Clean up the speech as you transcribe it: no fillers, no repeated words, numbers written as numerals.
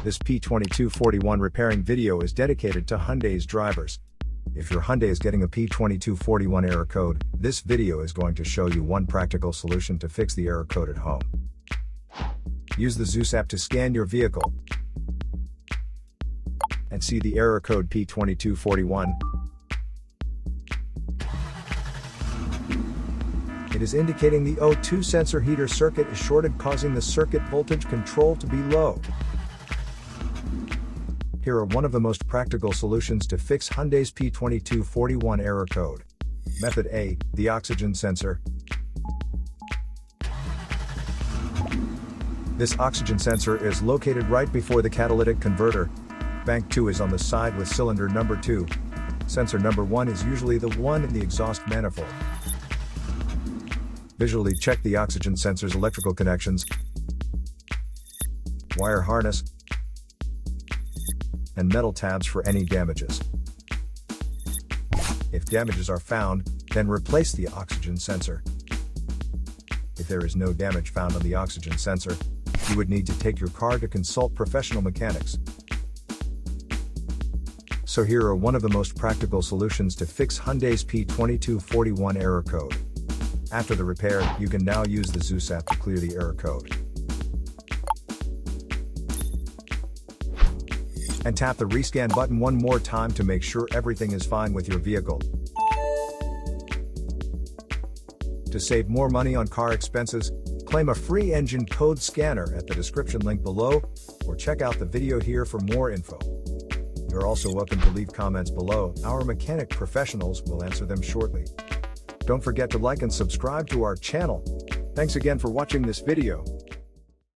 This P2241 repairing video is dedicated to Hyundai's drivers. If your Hyundai is getting a P2241 error code, this video is going to show you one practical solution to fix the error code at home. Use the Zeus app to scan your vehicle and see the error code P2241. It is indicating the O2 sensor heater circuit is shorted, causing the circuit voltage control to be low. Here are one of the most practical solutions to fix Hyundai's P2241 error code. Method A, the oxygen sensor. This oxygen sensor is located right before the catalytic converter. Bank 2 is on the side with cylinder number 2. Sensor number 1 is usually the one in the exhaust manifold. Visually check the oxygen sensor's electrical connections, wire harness, and metal tabs for any damages. If damages are found, then replace the oxygen sensor. If there is no damage found on the oxygen sensor, you would need to take your car to consult professional mechanics. So here are one of the most practical solutions to fix Hyundai's P2241 error code. After the repair, you can now use the Zeus app to clear the error code. And tap the rescan button one more time to make sure everything is fine with your vehicle. To save more money on car expenses, claim a free engine code scanner at the description link below, or check out the video here for more info. You're also welcome to leave comments below. Our mechanic professionals will answer them shortly. Don't forget to like and subscribe to our channel. Thanks again for watching this video.